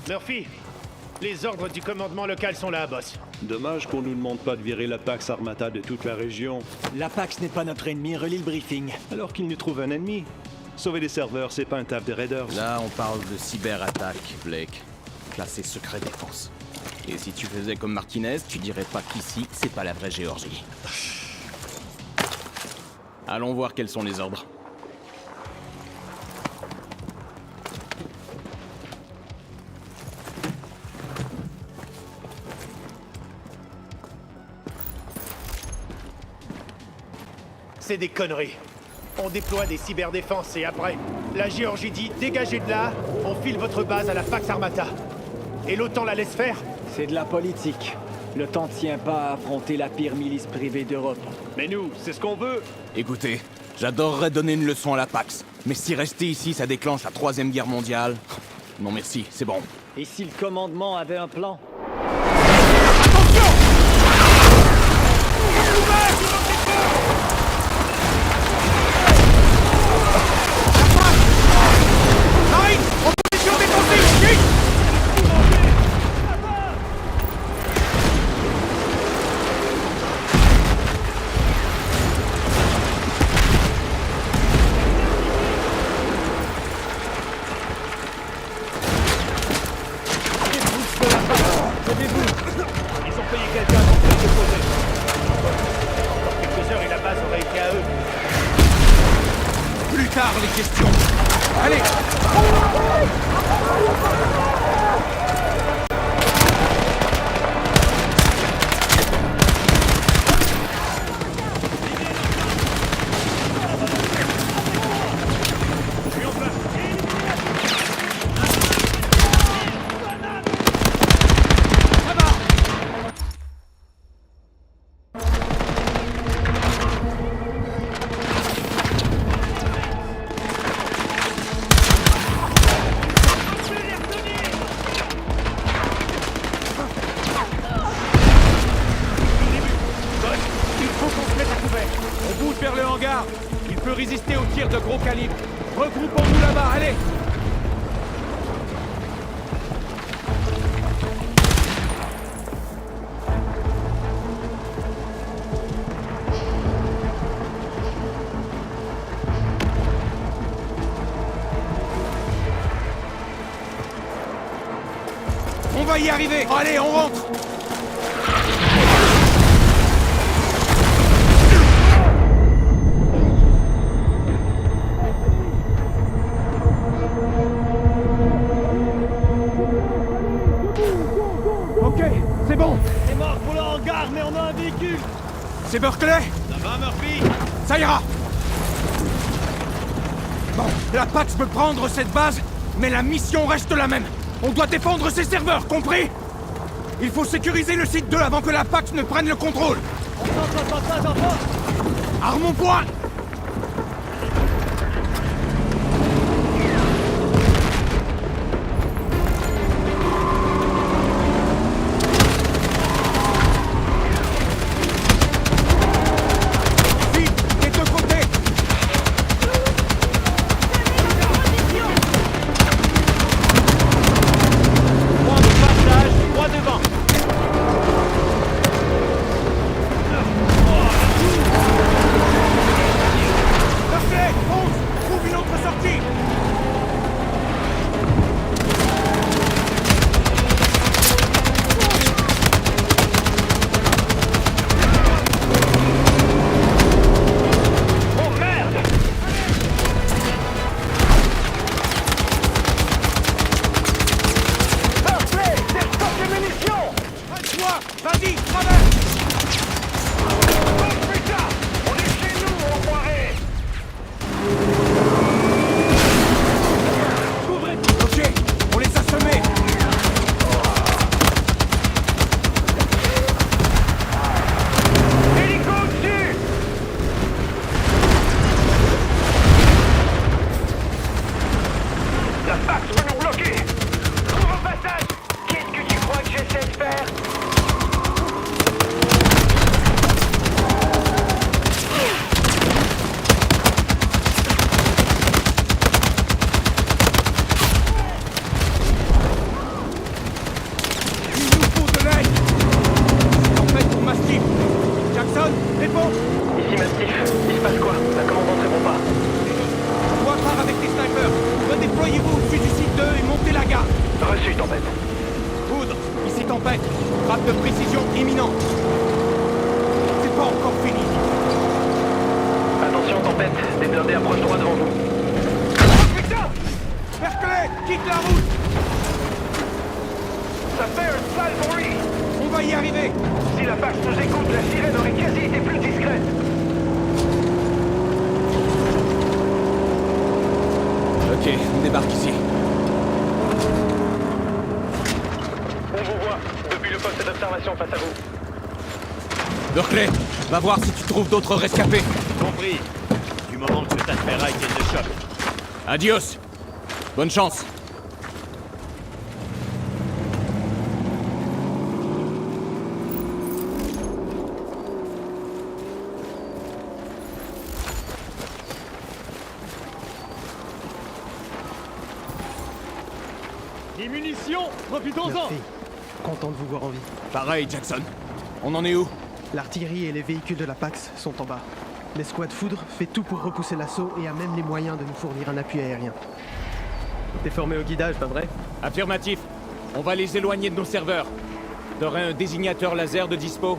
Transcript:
Murphy, les ordres du commandement local sont là, boss. Dommage qu'on nous demande pas de virer la Pax Armata de toute la région, La Pax n'est pas notre ennemi, relis le briefing. alors qu'ils nous trouvent un ennemi. Sauver des serveurs, c'est pas un taf de raiders. Là, on parle de cyberattaque, Blake. Classé secret défense. Et si tu faisais comme Martinez, tu dirais pas qu'ici, c'est pas la vraie Géorgie. Allons voir quels sont les ordres. C'est des conneries. On déploie des cyberdéfenses et après, la Géorgie dit dégagez de là, on file votre base à la Pax Armata. Et l'OTAN la laisse faire? C'est de la politique. Le temps tient pas à affronter la pire milice privée d'Europe. Mais nous, c'est ce qu'on veut. Écoutez, j'adorerais donner une leçon à la Pax, mais si rester ici, ça déclenche la 3e guerre mondiale... Non merci, c'est bon. Et si le commandement avait un plan? Ils ont payé quelqu'un pour se déposer. Encore quelques heures et la base aurait été à eux. Plus tard, les questions. Allez. Il faut qu'on se mette à couvert. On bouge vers le hangar. Il peut résister aux tirs de gros calibre. Regroupons-nous là-bas, allez! On va y arriver! Allez, on rentre! Ok, c'est bon! C'est mort pour le hangar, mais on a un véhicule! C'est Berkeley? Ça va, Murphy? Ça ira! Bon, la Pax peut prendre cette base, mais la mission reste la même. On doit défendre ces serveurs, compris? Il faut sécuriser le site 2 avant que la Pax ne prenne le contrôle. Armons-point! Vite, des deux côtés! Point de passage, droit devant. de précision imminente. C'est pas encore fini. Attention, tempête, des blindés approchent droit devant vous. Putain! Berkeley, quitte la route! Ça fait un sale bruit! On va y arriver! Si la Pax nous écoute, la sirène aurait quasi été plus discrète. Ok, on débarque ici. On vous voit, depuis le poste d'observation face à vous. Berkeley, va voir si tu trouves d'autres rescapés. Compris. Du moment que ça te fait rail, qu'elle te choque. Adios. Bonne chance. Des munitions! Profitons-en! Merci. Content de vous voir en vie. Pareil, Jackson. On en est où? L'artillerie et les véhicules de la Pax sont en bas. L'escouade Foudre fait tout pour repousser l'assaut et a même les moyens de nous fournir un appui aérien. T'es formé au guidage, pas vrai? Affirmatif. On va les éloigner de nos serveurs. T'aurais un désignateur laser de dispo?